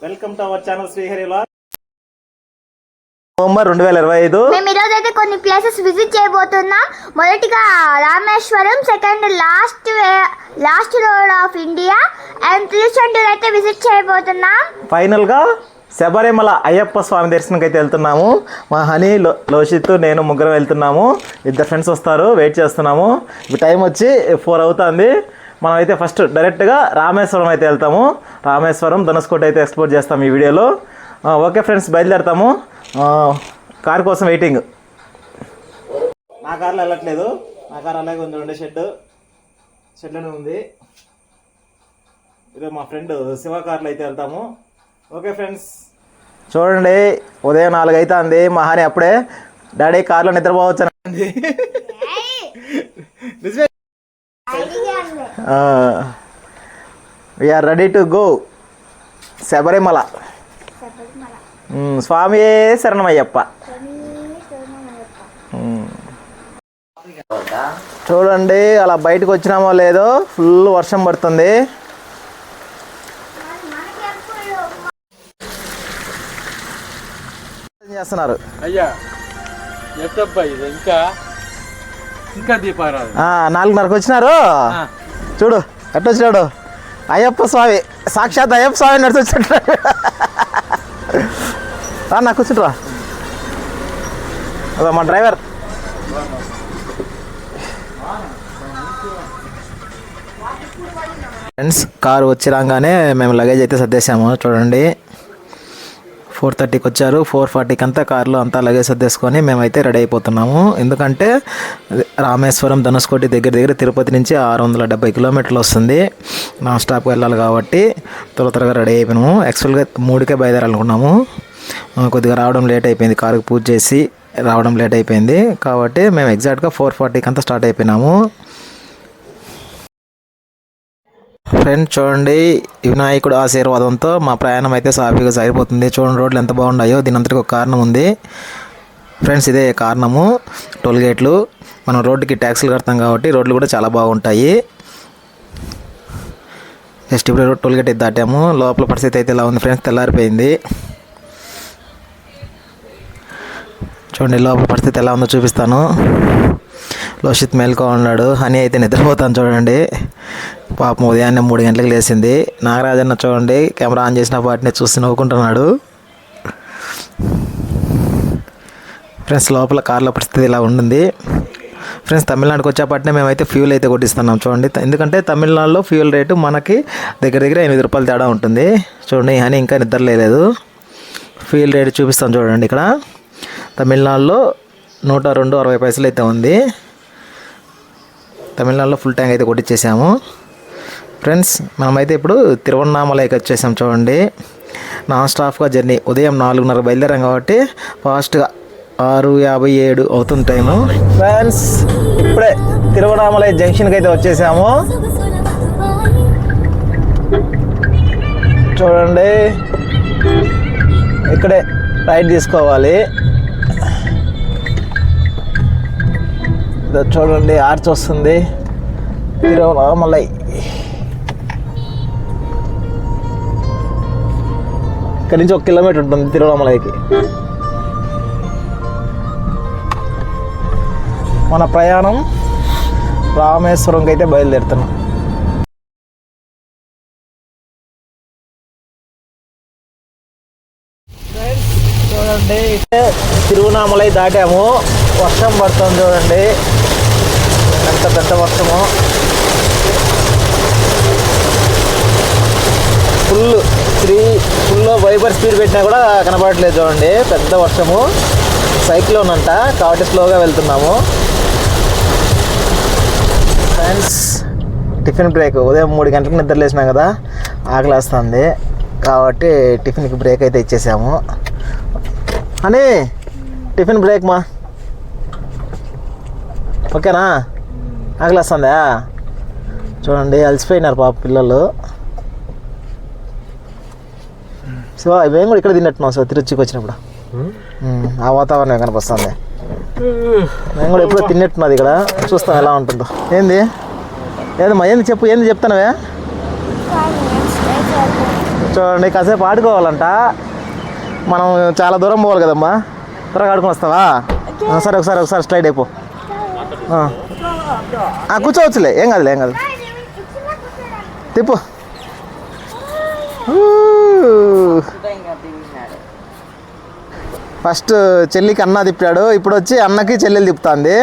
Welcome to our channel Srihari vlog. November 2025 మేము ఈరోజు అయితే కొన్ని ప్లేసెస్ విజిట్ చేయబోతున్నాం. మొదటిగా Rameswaram, second last road of India and Tiruchendur అయితే విజిట్ చేయబోతున్నాం. ఫైనల్ గా శబరిమల అయ్యప్ప స్వామి దర్శనంకి అయితే వెళ్తున్నాము. మా హనీ లోషిత్ నేను ముగ్గురు వెళ్తున్నాము. ఇద్దరు ఫ్రెండ్స్ వస్తారు, వెయిట్ చేస్తున్నాము. ఇప్పుడు టైం వచ్చి 4 అవుతుంది. మనం అయితే ఫస్ట్ డైరెక్ట్గా రామేశ్వరం అయితే వెళ్తాము. రామేశ్వరం ధనుస్కోట అయితే ఎక్స్ప్లోర్ చేస్తాము ఈ వీడియోలో. ఓకే ఫ్రెండ్స్, బయలుదేరుతాము. కార్ కోసం వెయిటింగ్. నా కార్లో వెళ్ళట్లేదు, నా కార్ అలాగే ఉంది. రెండు షెడ్లోనే ఉంది. ఇదే మా ఫ్రెండ్ శివ కార్లో అయితే వెళ్తాము. ఓకే ఫ్రెండ్స్, చూడండి ఉదయం 4 అవుతుంది. మా హాని అప్పుడే డాడీ కార్లో నిద్రపోవచ్చు అండి. We're ready to go Sabarimala. స్వామి శరణమయ్యప్ప. చూడండి అలా బయటకు వచ్చినామో లేదో, ఫుల్ వర్షం పడుతుంది. చేస్తున్నారు అయ్యా, ఇంకా దీపారాధన 4:30కి వచ్చినారు. చూడు ఎట్ట వచ్చినాడు అయ్యప్ప స్వామి, సాక్షాత్ అయ్యప్ప స్వామి నడిచి వచ్చినట్టు. నాకు కూర్చుంటురా, అదే మా డ్రైవర్. ఫ్రెండ్స్, కారు వచ్చి రాగానే మేము లగేజ్ అయితే సర్దేశాము. చూడండి 4:30కి వచ్చారు. 4:40కి అంతా కార్లో అంతా లగేజ్ సర్దేసుకొని మేమైతే రెడీ అయిపోతున్నాము. ఎందుకంటే రామేశ్వరం ధనుస్కోటి దగ్గర తిరుపతి నుంచి 670 కిలోమీటర్లు వస్తుంది. నాన్ స్టాప్కి వెళ్ళాలి కాబట్టి త్వరగా రెడీ అయిపోయినాము. యాక్చువల్గా 3కే బయలుదేరాలనుకున్నాము. కొద్దిగా రావడం లేట్ అయిపోయింది, కారుకి పూజ చేసి రావడం లేట్ అయిపోయింది కాబట్టి మేము ఎగ్జాక్ట్గా 4:40కి అంతా స్టార్ట్ అయిపోయినాము. ఫ్రెండ్స్ చూడండి, వినాయకుడు ఆశీర్వాదంతో మా ప్రయాణం అయితే సాఫీగా సాగిపోతుంది. చూడండి రోడ్లు ఎంత బాగున్నాయో, దీని అంతటికి ఒక కారణం ఉంది ఫ్రెండ్స్. ఇదే కారణము, టోల్ గేట్లు. మనం రోడ్డుకి ట్యాక్సులు కడతాం కాబట్టి రోడ్లు కూడా చాలా బాగుంటాయి. జస్ట్ ఇప్పుడు టోల్ గేట్ అయితే దాటాము. లోపల పరిస్థితి అయితే ఇలా ఉంది ఫ్రెండ్స్, తెల్లారిపోయింది. చూడండి లోపల పరిస్థితి ఎలా ఉందో చూపిస్తాను. లోషిత్ మేల్కో ఉన్నాడు, హనీ అయితే నిద్రపోతాను. చూడండి పాపం ఉదయాన్నే 3 గంటలకు లేచింది. నాగరాజన్న చూడండి కెమెరా ఆన్ చేసిన వాటిని చూసి నవ్వుకుంటున్నాడు. ఫ్రెండ్స్ లోపల కార్ల పరిస్థితి ఇలా ఉంటుంది. ఫ్రెండ్స్ తమిళనాడుకి వచ్చేపట్నే మేమైతే ఫ్యూల్ అయితే కొట్టిస్తున్నాం. చూడండి, ఎందుకంటే తమిళనాడులో ఫ్యూల్ రేటు మనకి దగ్గర 8 రూపాయలు తేడా ఉంటుంది. చూడండి హనీ ఇంకా నిద్ర లేదు. ఫ్యూల్ రేటు చూపిస్తాను చూడండి. ఇక్కడ తమిళనాడులో 102.60 పైసలు అయితే ఉంది. తమిళనాడులో ఫుల్ ట్యాంక్ అయితే కొట్టించేసాము. ఫ్రెండ్స్ మనమైతే ఇప్పుడు తిరువన్నామలైకి వచ్చేసాం. చూడండి నాన్ స్టాప్గా జర్నీ. ఉదయం 4:30 బయలుదేరాం కాబట్టి ఫాస్ట్గా 6:57 అవుతుంది టైము. ఫ్రెండ్స్ ఇప్పుడే తిరువన్నామలై జంక్షన్కి అయితే వచ్చేసాము. చూడండి ఇక్కడే రైట్ తీసుకోవాలి. చూడండి ఆర్చ్ వస్తుంది, తిరువన్నామలై. ఇక్కడ నుంచి 1 కిలోమీటర్ ఉంటుంది తిరువన్నామలైకి. మన ప్రయాణం రామేశ్వరంకి అయితే బయలుదేరుతున్నాం. చూడండి తిరువన్నామలై దాటాము. వర్షం పడుతుంది చూడండి, ఎంత పెద్ద వర్షము. ఫుల్ వైపర్ స్పీడ్ పెట్టినా కూడా కనపడట్లేదు. చూడండి పెద్ద వర్షము, సైక్లోన్ అంట కాబట్టి స్లోగా వెళ్తున్నాము. Friends tiffin break. ఉదయం 3 గంటలకు నిద్ర లేసినాం కదా, ఆకలి వేస్తుంది కాబట్టి టిఫిన్కి బ్రేక్ అయితే ఇచ్చేసాము. అని టిఫిన్ బ్రేక్ మా ఓకేనా? ఆకలి వస్తుందా? చూడండి అలసిపోయినారు పాప పిల్లలు. సో మేము కూడా ఇక్కడ తిన్నట్టున్నాం. సో తిరుచికి వచ్చినప్పుడు ఆ వాతావరణం కనిపిస్తుంది. మేము కూడా ఎప్పుడో తిన్నట్టున్నది ఇక్కడ, చూస్తాం ఎలా ఉంటుందో. ఏందమ్మా, ఏంది చెప్పు, ఏంది చెప్తానవే? చూడండి కాసేపు ఆడుకోవాలంట. మనం చాలా దూరం పోవాలి కదమ్మా, త్వరగా ఆడుకొని వస్తావా? సరే ఒకసారి స్ట్రైట్ అయిపో. కూర్చోవచ్చులే, ఏం కాదు. తిప్పు. ఫస్ట్ చెల్లికి అన్న తిప్పాడు, ఇప్పుడు వచ్చి అన్నకి చెల్లెలు తిప్పుతుంది.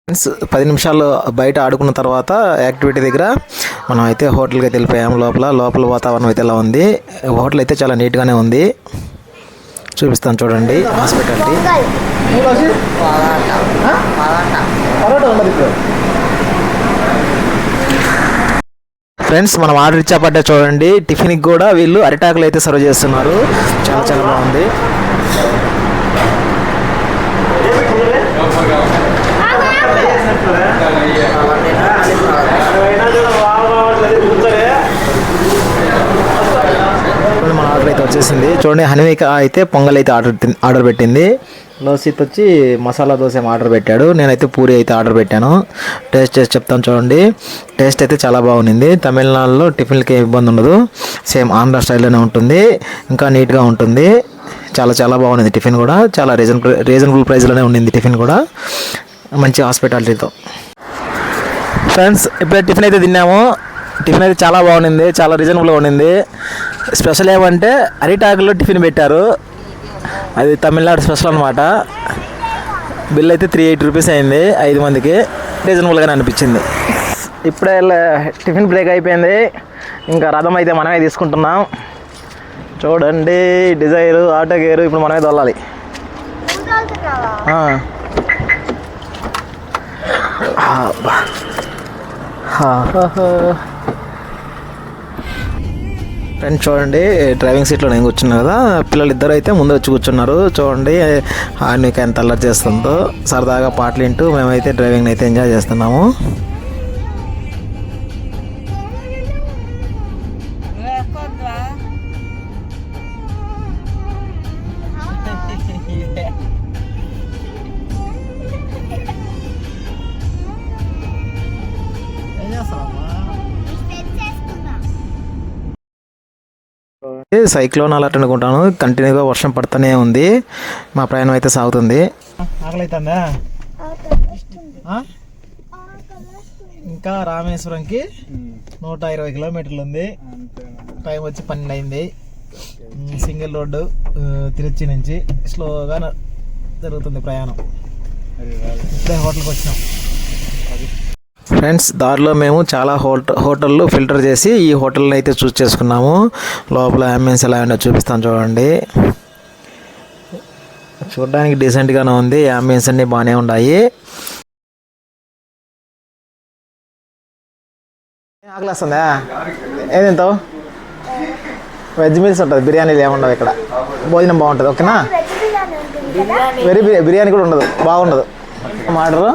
ఫ్రెండ్స్ 10 నిమిషాలు బయట ఆడుకున్న తర్వాత యాక్టివిటీ దగ్గర మనం అయితే హోటల్కి అయితే వెళ్ళిపోయాము. లోపల వాతావరణం అయితే ఎలా ఉంది. హోటల్ అయితే చాలా నీట్గానే ఉంది, చూపిస్తాను చూడండి. హాస్పిటాలిటీ ఫ్రెండ్స్, మనం ఆర్డర్ ఇచ్చాపడ్డా చూడండి. టిఫిన్కి కూడా వీళ్ళు అరిటాకులు అయితే సర్వ్ చేస్తున్నారు, చాలా బాగుంది. మన ఆర్డర్ అయితే వచ్చేసింది చూడండి. హనీక అయితే పొంగల్ అయితే ఆర్డర్ పెట్టింది. లోసిత్ వచ్చి మసాలా దోశ ఆర్డర్ పెట్టాడు. నేనైతే పూరి అయితే ఆర్డర్ పెట్టాను. టేస్ట్ చేసి చెప్తాను చూడండి. టేస్ట్ అయితే చాలా బాగుంది. తమిళనాడులో టిఫిన్లకి ఇబ్బంది ఉండదు, సేమ్ ఆంధ్ర స్టైల్లోనే ఉంటుంది, ఇంకా నీట్గా ఉంటుంది. చాలా బాగుంది. టిఫిన్ కూడా చాలా రీజనబుల్ ప్రైస్లోనే ఉండింది. టిఫిన్ కూడా మంచి హాస్పిటాలిటీతో. ఫ్రెండ్స్, ఇప్పుడే టిఫిన్ అయితే తిన్నాము. టిఫిన్ అయితే చాలా బాగుంది, చాలా రీజనబుల్గా ఉండింది. స్పెషల్ ఏమంటే అరిటాకుల్లో టిఫిన్ పెట్టారు, అది తమిళనాడు స్పెషల్ అనమాట. బిల్ అయితే 380 రూపీస్ అయింది 5 మందికి. రీజనబుల్గానే అనిపించింది. ఇప్పుడే టిఫిన్ బ్రేక్ అయిపోయింది, ఇంకా రథం అయితే మనమే తీసుకుంటున్నాం. చూడండి, డిజైర్ ఆటో గేరు ఇప్పుడు మనమే తోలాలి. ఫ్రెండ్స్ చూడండి, డ్రైవింగ్ సీట్లో నేను కూర్చున్నా కదా, పిల్లలు ఇద్దరు అయితే ముందు వచ్చి కూర్చున్నారు. చూడండి ఆమెకి ఎంత అల్లరి చేస్తుందో. సరదాగా పాటలు వింటూ మేమైతే డ్రైవింగ్ అయితే ఎంజాయ్ చేస్తున్నాము. సైక్లోన్ అలర్ట్ అనుకుంటాను, కంటిన్యూగా వర్షం పడుతూనే ఉంది. మా ప్రయాణం అయితే సాగుతుంది. ఆకలితుందా? ఇంకా రామేశ్వరంకి 120 కిలోమీటర్లు ఉంది. టైం వచ్చి 12 అయింది. సింగిల్ రోడ్డు తిరుచి నుంచి స్లోగా జరుగుతుంది ప్రయాణం. ఇప్పుడే హోటల్కి వచ్చినాం. ఫ్రెండ్స్, దారిలో మేము చాలా హోటళ్ళు ఫిల్టర్ చేసి ఈ హోటల్ని అయితే చూస్ చేసుకున్నాము. లోపల అంబియన్స్ ఎలా ఉందో చూపిస్తాను చూడండి. చూడడానికి డీసెంట్గానే ఉంది, అంబియన్స్ అన్నీ బాగానే ఉన్నాయి. ఆకలి వస్తుందా? ఏం తింటావు? వెజ్ మీల్స్ ఉంటుంది, బిర్యానీలు ఏముండవు ఇక్కడ. భోజనం బాగుంటుంది, ఓకేనా? బిర్యానీ కూడా ఉండదు, బాగుండదు. ఆర్డరు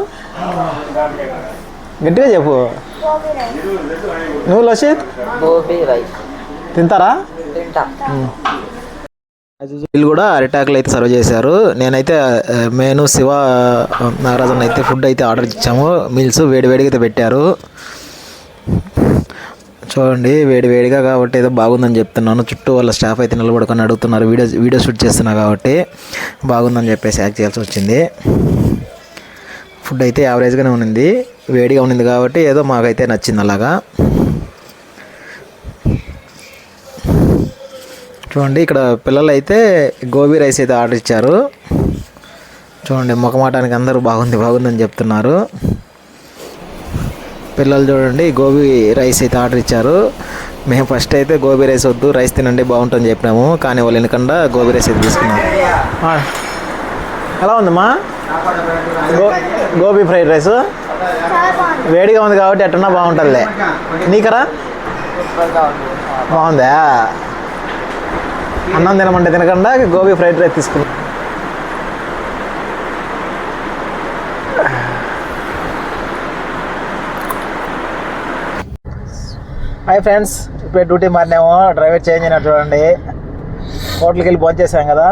గట్టిగా చెప్పు. నువ్వు లషిత్ తింటారా? వీళ్ళు కూడా అరిటాకులు అయితే సర్వ్ చేశారు. నేనైతే నేను శివ నాగరాజన్ అయితే ఫుడ్ అయితే ఆర్డర్ ఇచ్చాము. మీల్స్ వేడిగా అయితే పెట్టారు. చూడండి, వేడిగా కాబట్టి ఏదో బాగుందని చెప్తున్నాను. చుట్టూ వాళ్ళ స్టాఫ్ అయితే నిలబడుకొని అడుగుతున్నారు. వీడియో షూట్ చేస్తున్నా కాబట్టి బాగుందని చెప్పేసి యాక్ట్ చేయాల్సి వచ్చింది. ఫుడ్ అయితే యావరేజ్గానే ఉన్నింది, వేడిగా ఉన్నింది కాబట్టి ఏదో మాకైతే నచ్చింది అలాగా. చూడండి, ఇక్కడ పిల్లలు అయితే గోబీ రైస్ అయితే ఆర్డర్ ఇచ్చారు. చూడండి, మొఖమాటానికి అందరూ బాగుందని చెప్తున్నారు. పిల్లలు చూడండి గోబీ రైస్ అయితే ఆర్డర్ ఇచ్చారు. మేము ఫస్ట్ అయితే గోబీ రైస్ వద్దు, రైస్ తినండి బాగుంటుందని చెప్పినాము. కానీ వాళ్ళు ఎందుకంటే గోబీ రైస్ అయితే తీసుకున్నాం. ఎలా ఉందమ్మా గోబీ ఫ్రైడ్ రైస్? వేడిగా ఉంది కాబట్టి ఎట్టున్నా బాగుంటుందిలే. నీకరా బాగుందా? అన్నం తినమంటే తినకుండా గోబీ ఫ్రైడ్ రైస్ తీసుకున్నాం. హాయ్ ఫ్రెండ్స్, ఇప్పుడే డ్యూటీ మారినాము. డ్రైవర్ చేంజ్ అయినా చూడండి. హోటల్కి వెళ్ళి భోజనం చేసాం కదా,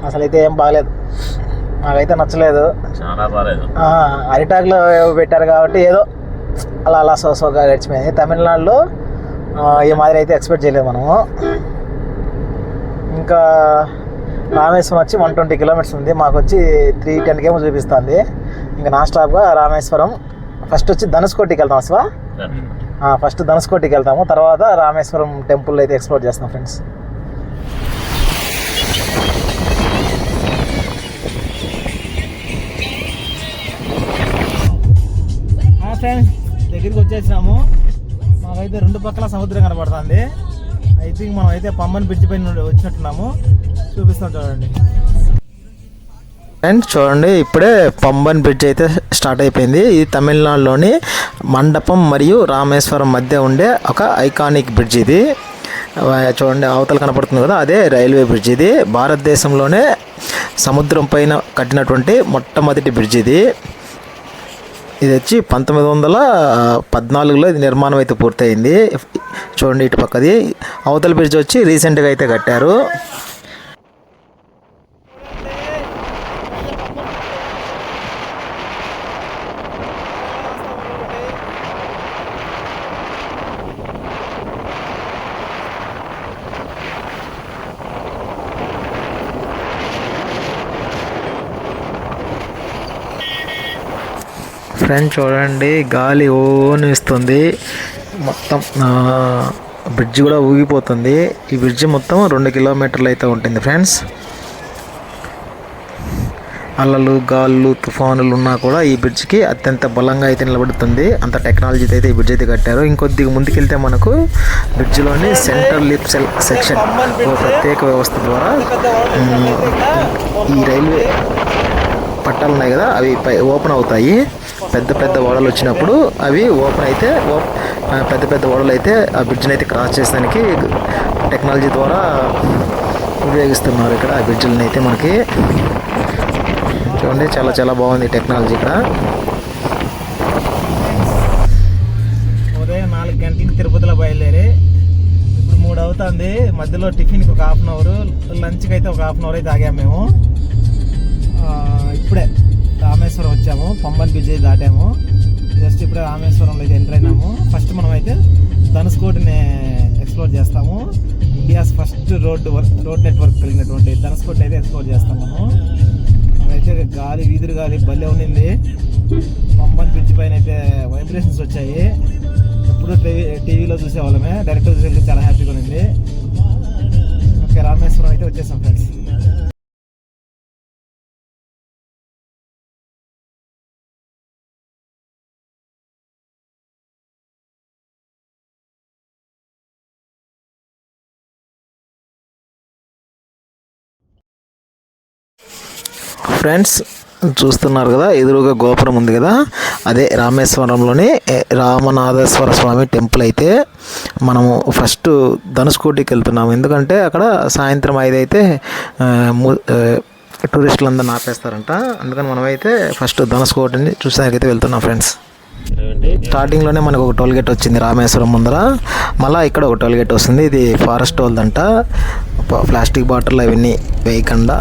అసలు అయితే ఏం బాగలేదు, నాకైతే నచ్చలేదు, చాలా బాగాలేదు. అరిటాక్లో పెట్టారు కాబట్టి ఏదో అలా అలా సోగా గడిచిపోయింది. తమిళనాడులో ఈ మాదిరి అయితే ఎక్స్పెక్ట్ చేయలేదు మనము. ఇంకా రామేశ్వరం వచ్చి 120 కిలోమీటర్స్ ఉంది, మాకు వచ్చి 310 కేమో చూపిస్తుంది. ఇంకా నాన్ స్టాప్గా రామేశ్వరం ఫస్ట్ వచ్చి ధనుష్కోటికి వెళ్తాం. అసలు ఫస్ట్ ధనుష్కోటికి వెళ్తాము, తర్వాత రామేశ్వరం టెంపుల్ అయితే ఎక్స్ప్లోర్ చేస్తాం ఫ్రెండ్స్. ఫ్రెండ్స్ దగ్గరికి వచ్చేసినాము. మాకైతే 2 పక్కల సముద్రం కనబడుతుంది. ఐ థింక్ మనం అయితే పంబన్ బ్రిడ్జ్ పైన వచ్చినట్టున్నాము, చూపిస్తాం చూడండి. అండ్ చూడండి, ఇప్పుడే పంబన్ బ్రిడ్జ్ అయితే స్టార్ట్ అయిపోయింది. ఇది తమిళనాడులోని మండపం మరియు రామేశ్వరం మధ్య ఉండే ఒక ఐకానిక్ బ్రిడ్జ్. ఇది చూడండి, అవతల కనపడుతుంది కదా, అదే రైల్వే బ్రిడ్జ్. ఇది భారతదేశంలోనే సముద్రం పైన కట్టినటువంటి మొట్టమొదటి బ్రిడ్జ్ ఇది. ఇది వచ్చి 1914లో ఇది నిర్మాణం అయితే పూర్తయింది. చూడండి ఇటు పక్కది. అవతల బ్రిడ్జ్ వచ్చి రీసెంట్గా అయితే కట్టారు. ఫ్రెండ్ చూడండి, గాలి ఓనిస్తుంది, మొత్తం బ్రిడ్జ్ కూడా ఊగిపోతుంది. ఈ బ్రిడ్జ్ మొత్తం 2 కిలోమీటర్లు అయితే ఉంటుంది ఫ్రెండ్స్. అలలు, గాళ్ళు, తుఫానులు ఉన్నా కూడా ఈ బ్రిడ్జ్కి అత్యంత బలంగా అయితే నిలబడుతుంది. అంత టెక్నాలజీతో అయితే ఈ బ్రిడ్జ్ అయితే కట్టారు. ఇంకొద్దిగా ముందుకెళ్తే మనకు బ్రిడ్జ్లోని సెంట్రల్ లిప్ సెక్షన్ ఓ ప్రత్యేక వ్యవస్థ ద్వారా ఈ రైల్వే పట్టాలు ఉన్నాయి కదా, అవి ఓపెన్ అవుతాయి. పెద్ద పెద్ద ఓడలు వచ్చినప్పుడు అవి ఓపెన్ అయితే పెద్ద పెద్ద ఓడలు అయితే ఆ బ్రిడ్జ్ని అయితే క్రాస్ చేసేదానికి టెక్నాలజీ ద్వారా ఉపయోగిస్తున్నారు ఇక్కడ ఆ బ్రిడ్జ్లని అయితే. మనకి చూడండి, చాలా చాలా బాగుంది టెక్నాలజీ ఇక్కడ. ఉదయం 4 గంటలకి తిరుపతిలో బయలుదేరి ఇప్పుడు 3 అవుతుంది. మధ్యలో టిఫిన్కి ఒక 1/2 అవర్, లంచ్కి అయితే ఒక 1/2 అవర్ అయితే ఆగాము మేము. ఇప్పుడే రామేశ్వరం వచ్చాము, పంబన్ బ్రిడ్జ్ దాటాము. జస్ట్ ఇప్పుడే రామేశ్వరంలో అయితే ఎంటర్ అయినాము. ఫస్ట్ మనం అయితే ధనుష్కోటిని ఎక్స్ప్లోర్ చేస్తాము. ఇండియాస్ ఫస్ట్ రోడ్ నెట్వర్క్ కలిగినటువంటి ధనుష్కోటిని అయితే ఎక్స్ప్లోర్ చేస్తాము మనం. అయితే గాలి, వీధులు గాలి భలే ఉండింది. పంబన్ బ్రిడ్జ్ పైన అయితే వైబ్రేషన్స్ వచ్చాయి. ఎప్పుడు టీవీలో చూసేవాళ్ళమే, డైరెక్ట్గా చూసే చాలా హ్యాపీగా ఉంది. ఓకే, రామేశ్వరం అయితే వచ్చేసాం ఫ్రెండ్స్. ఫ్రెండ్స్ చూస్తున్నారు కదా, ఎదురుగా గోపురం ఉంది కదా, అదే రామేశ్వరంలోని రామనాథేశ్వర స్వామి టెంపుల్. అయితే మనము ఫస్ట్ ధనుష్కోటికి వెళ్తున్నాము, ఎందుకంటే అక్కడ సాయంత్రం 5 అయితే టూరిస్టులు అందరూ ఆపేస్తారంట. అందుకని మనమైతే ఫస్ట్ ధనుష్కోటిని చూసాకైతే వెళ్తున్నాం ఫ్రెండ్స్. స్టార్టింగ్లోనే మనకు ఒక టోల్ గేట్ వచ్చింది రామేశ్వరం ముందర, మళ్ళీ ఇక్కడ ఒక టోల్ గేట్ వస్తుంది. ఇది ఫారెస్ట్ వాళ్ళదంట. ప్లాస్టిక్ బాటిల్ అవన్నీ వేయకుండా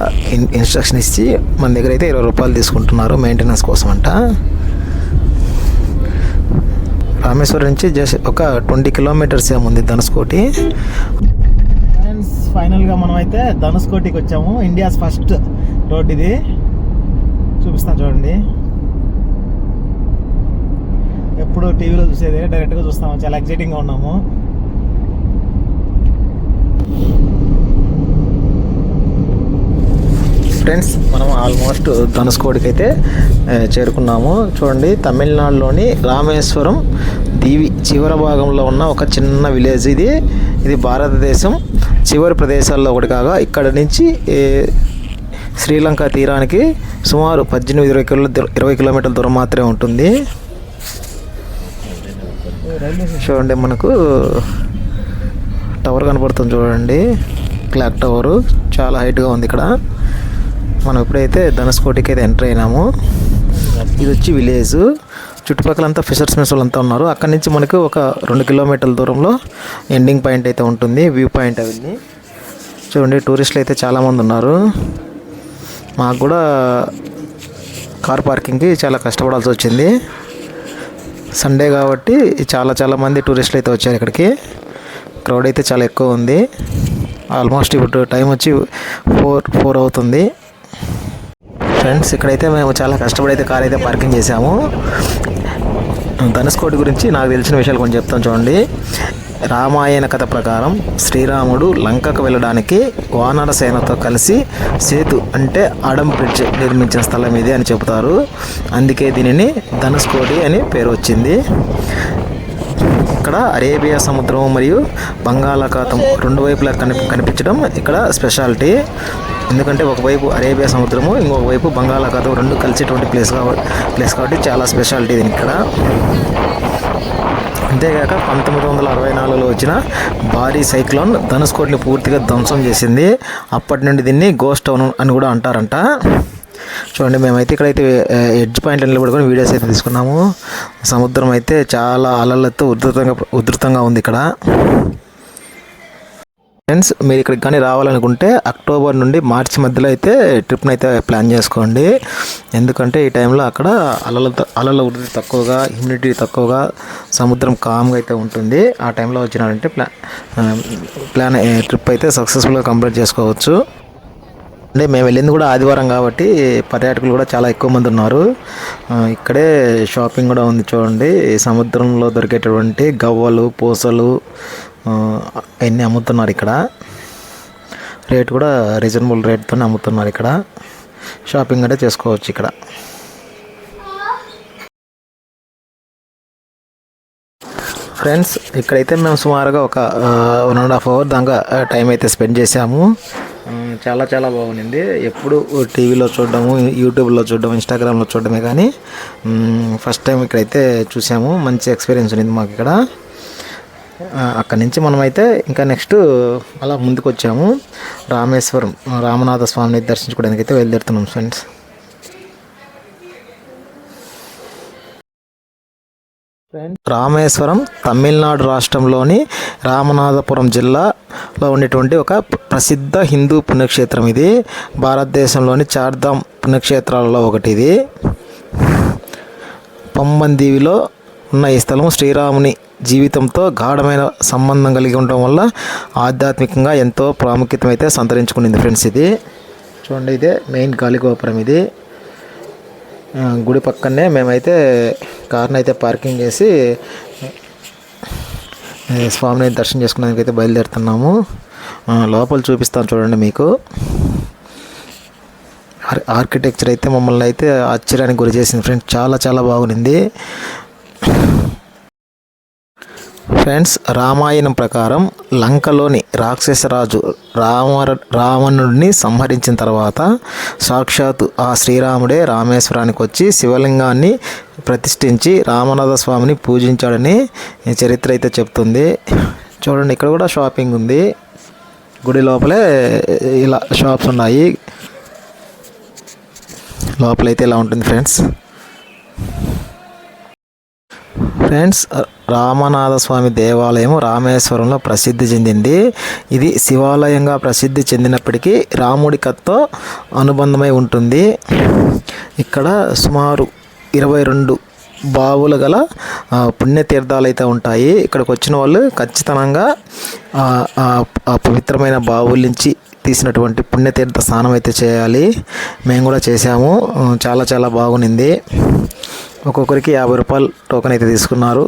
ఇన్స్ట్రక్షన్ ఇచ్చి మన దగ్గర అయితే 20 రూపాయలు తీసుకుంటున్నారు మెయింటెనెన్స్ కోసం అంట. రామేశ్వరం నుంచి జస్ట్ ఒక 20 కిలోమీటర్స్ ఏముంది ధనుష్కోటి. ఫ్రెండ్స్ ఫైనల్గా మనం అయితే ధనుష్కోటికి వచ్చాము. ఇండియాస్ ఫస్ట్ రోడ్ ఇది, చూపిస్తాను చూడండి. ఎప్పుడు టీవీలో చూసేది, డైరెక్ట్గా చూస్తాము. చాలా ఎక్సైటింగ్గా ఉన్నాము. ఫ్రెండ్స్ మనం ఆల్మోస్ట్ ధనుష్కోటికి అయితే చేరుకున్నాము. చూడండి, తమిళనాడులోని రామేశ్వరం దీవి చివరి భాగంలో ఉన్న ఒక చిన్న విలేజ్ ఇది. ఇది భారతదేశం చివరి ప్రదేశాల్లో ఒకటి కాగా ఇక్కడ నుంచి శ్రీలంక తీరానికి సుమారు 18-20 కిలోమీటర్ల దూరం మాత్రమే ఉంటుంది. చూడండి, మనకు టవర్ కనపడుతుంది చూడండి, క్లాక్ టవరు చాలా హైట్గా ఉంది ఇక్కడ. మనం ఎప్పుడైతే ధనుష్కోటికి అయితే ఎంటర్ అయినాము, ఇది వచ్చి విలేజ్. చుట్టుపక్కలంతా ఫిషర్స్మెన్స్ వాళ్ళంతా ఉన్నారు. అక్కడి నుంచి మనకు ఒక 2 కిలోమీటర్ల దూరంలో ఎండింగ్ పాయింట్ అయితే ఉంటుంది, వ్యూ పాయింట్ అవన్నీ. చూడండి, టూరిస్టులు అయితే చాలామంది ఉన్నారు. మాకు కూడా కార్ పార్కింగ్కి చాలా కష్టపడాల్సి వచ్చింది. సండే కాబట్టి చాలా మంది టూరిస్టులు అయితే వచ్చారు ఇక్కడికి. క్రౌడ్ అయితే చాలా ఎక్కువ ఉంది. ఆల్మోస్ట్ ఇప్పుడు టైం వచ్చి 4 అవుతుంది. ఫ్రెండ్స్, ఇక్కడైతే మేము చాలా కష్టపడి అయితే కార్ అయితే పార్కింగ్ చేసాము. ధనుష్కోటి గురించి నాకు తెలిసిన విషయాలు కొంచెం చెప్తాను చూడండి. రామాయణ కథ ప్రకారం శ్రీరాముడు లంకకు వెళ్ళడానికి వానర సేనతో కలిసి సేతు అంటే అడం బ్రిడ్జ్ నిర్మించిన స్థలం ఇది అని చెబుతారు. అందుకే దీనిని ధనుష్కోటి అని పేరు వచ్చింది. ఇక్కడ అరేబియా సముద్రం మరియు బంగాళాఖాతం రెండు వైపులా కనిపించడం ఇక్కడ స్పెషాలిటీ. ఎందుకంటే ఒకవైపు అరేబియా సముద్రము, ఇంకొక వైపు బంగాళాఖాతం రెండు కలిసేటువంటి ప్లేస్ కాబట్టి చాలా స్పెషాలిటీ దీని ఇక్కడ. అంతేకాక 1964లో వచ్చిన భారీ సైక్లోన్ ధనుష్కోటిని పూర్తిగా ధ్వంసం చేసింది. అప్పటి నుండి దీన్ని గోస్ట్ టౌన్ అని కూడా అంటారంట. చూడండి, మేమైతే ఇక్కడైతే ఎడ్జ్ పాయింట్లో నిలబడుకొని వీడియోస్ అయితే తీసుకున్నాము. సముద్రం అయితే చాలా అలలతో ఉధృతంగా ఉంది ఇక్కడ. ఫ్రెండ్స్, మీరు ఇక్కడికి కానీ రావాలనుకుంటే అక్టోబర్ నుండి మార్చి మధ్యలో అయితే ట్రిప్ని అయితే ప్లాన్ చేసుకోండి. ఎందుకంటే ఈ టైంలో అక్కడ అలల ఉధృతి తక్కువగా, హ్యూమిడిటీ తక్కువగా, సముద్రం కామ్గా అయితే ఉంటుంది. ఆ టైంలో వచ్చినారంటే ట్రిప్ అయితే సక్సెస్ఫుల్గా కంప్లీట్ చేసుకోవచ్చు. అంటే మేము వెళ్ళింది కూడా ఆదివారం కాబట్టి పర్యాటకులు కూడా చాలా ఎక్కువ మంది ఉన్నారు. ఇక్కడే షాపింగ్ కూడా ఉంది చూడండి. సముద్రంలో దొరికేటటువంటి గవ్వలు, పూసలు అవన్నీ అమ్ముతున్నారు ఇక్కడ. రేట్ కూడా రీజనబుల్ రేట్తోనే అమ్ముతున్నారు ఇక్కడ. షాపింగ్ అంటే చేసుకోవచ్చు ఇక్కడ. ఫ్రెండ్స్, ఇక్కడైతే మేము సుమారుగా ఒక 1.5 అవర్ దాకా టైం అయితే స్పెండ్ చేసాము. చాలా బాగుంది. ఎప్పుడు టీవీలో చూడడము, యూట్యూబ్లో చూడడం, ఇన్స్టాగ్రామ్లో చూడడమే కానీ ఫస్ట్ టైం ఇక్కడైతే చూసాము. మంచి ఎక్స్పీరియన్స్ ఉంది మాకు ఇక్కడ. అక్కడి నుంచి మనమైతే ఇంకా నెక్స్ట్ అలా ముందుకు వచ్చాము. రామేశ్వరం రామనాథ స్వామిని దర్శించుకోవడానికి అయితే బయలుదేరుతున్నాం ఫ్రెండ్స్. రామేశ్వరం తమిళనాడు రాష్ట్రంలోని రామనాథపురం జిల్లాలో ఉండేటువంటి ఒక ప్రసిద్ధ హిందూ పుణ్యక్షేత్రం ఇది. భారతదేశంలోని చార్ధామ్ పుణ్యక్షేత్రాలలో ఒకటి ఇది. పంబందీవిలో ఉన్న ఈ స్థలం శ్రీరాముని జీవితంతో గాఢమైన సంబంధం కలిగి ఉండడం వల్ల ఆధ్యాత్మికంగా ఎంతో ప్రాముఖ్యత అయితే సంతరించుకునింది ఫ్రెండ్స్. ఇది చూడండి, ఇదే మెయిన్ గాలిగోపురం. ఇది గుడి పక్కనే మేమైతే కార్ని అయితే పార్కింగ్ చేసి స్వామిని దర్శనం చేసుకునేందుకు అయితే బయలుదేరుతున్నాము. లోపల చూపిస్తాను చూడండి మీకు. ఆర్కిటెక్చర్ అయితే మమ్మల్ని అయితే ఆశ్చర్యానికి గురి చేసింది ఫ్రెండ్స్. చాలా బాగుంది. ఫ్రెండ్స్, రామాయణం ప్రకారం లంకలోని రాక్షసరాజు రావణుడిని సంహరించిన తర్వాత సాక్షాత్తు ఆ శ్రీరాముడే రామేశ్వరానికి వచ్చి శివలింగాన్ని ప్రతిష్ఠించి రామనాథ స్వామిని పూజించాడని చరిత్ర అయితే చెప్తుంది. చూడండి, ఇక్కడ కూడా షాపింగ్ ఉంది. గుడి లోపలే ఇలా షాప్స్ ఉన్నాయి. లోపలైతే ఇలా ఉంటుంది ఫ్రెండ్స్. రామనాథ స్వామి దేవాలయం రామేశ్వరంలో ప్రసిద్ధి చెందింది. ఇది శివాలయంగా ప్రసిద్ధి చెందినప్పటికీ రాముడి కథతో అనుబంధమై ఉంటుంది. ఇక్కడ సుమారు 22 బావులు గల పుణ్యతీర్థాలు అయితే ఉంటాయి. ఇక్కడికి వచ్చిన వాళ్ళు ఖచ్చితంగా ఆ పవిత్రమైన బావుల నుంచి తీసినటువంటి పుణ్యతీర్థ స్నానం అయితే చేయాలి. మేము కూడా చేసాము. చాలా బాగుంది. ఒక్కొక్కరికి 50 రూపాయలు టోకెన్ అయితే తీసుకున్నారు.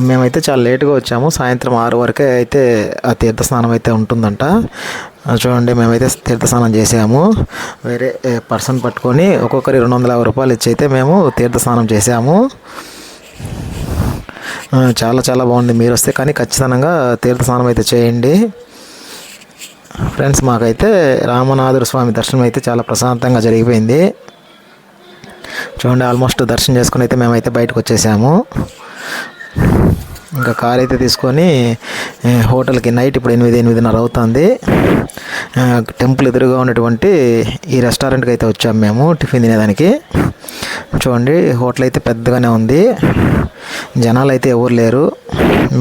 మేమైతే చాలా లేటుగా వచ్చాము. సాయంత్రం 6 వరకే అయితే ఆ తీర్థస్నానం అయితే ఉంటుందంట. చూడండి, మేమైతే తీర్థస్నానం చేసాము. వేరే పర్సన్ పట్టుకొని ఒక్కొక్కరి 250 రూపాయలు ఇచ్చి అయితే మేము తీర్థస్నానం చేసాము. చాలా బాగుంది. మీరు వస్తే కానీ ఖచ్చితంగా తీర్థస్నానం అయితే చేయండి ఫ్రెండ్స్. మాకైతే రామనాథుడు స్వామి దర్శనం అయితే చాలా ప్రశాంతంగా జరిగిపోయింది. చూడండి, ఆల్మోస్ట్ దర్శనం చేసుకుని అయితే మేమైతే బయటకు వచ్చేసాము. ఇంకా కార్ అయితే తీసుకొని హోటల్కి నైట్ ఇప్పుడు 8:30 అవుతుంది. టెంపుల్ ఎదురుగా ఉన్నటువంటి ఈ రెస్టారెంట్కి అయితే వచ్చాము మేము టిఫిన్ తినేదానికి. చూడండి, హోటల్ అయితే పెద్దగానే ఉంది. జనాలు అయితే ఎవరు లేరు.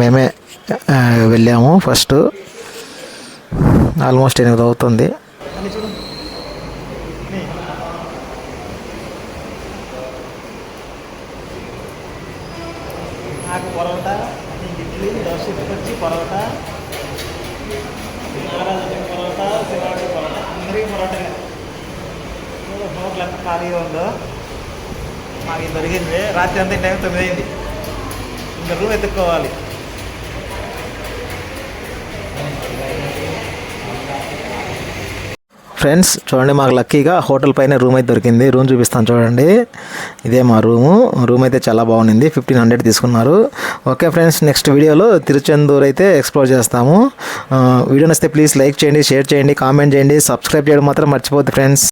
మేమే వెళ్ళాము ఫస్ట్. ఆల్మోస్ట్ 8 అవుతుంది. హోటల్ ఎంత ఖాళీగా ఉందో. మాకు ఇది దొరికింది. రాత్రి అంతా టైం 9 అయింది. ఇంకా రూమ్ ఎత్తుక్కోవాలి. ఫ్రెండ్స్ చూడండి, మాకు లక్కీగా హోటల్ పైన రూమ్ అయితే దొరికింది. రూమ్ చూపిస్తాను చూడండి. ఇదే మా రూమ్ అయితే చాలా బాగుంది. 1500 తీసుకున్నారు. ఓకే ఫ్రెండ్స్, నెక్స్ట్ వీడియోలో తిరుచెందూరు అయితే ఎక్స్ప్లోర్ చేస్తాము. వీడియో నచ్చితే ప్లీజ్ లైక్ చేయండి, షేర్ చేయండి, కామెంట్ చేయండి, సబ్స్క్రైబ్ చేయడం మాత్రం మర్చిపోద్దు ఫ్రెండ్స్.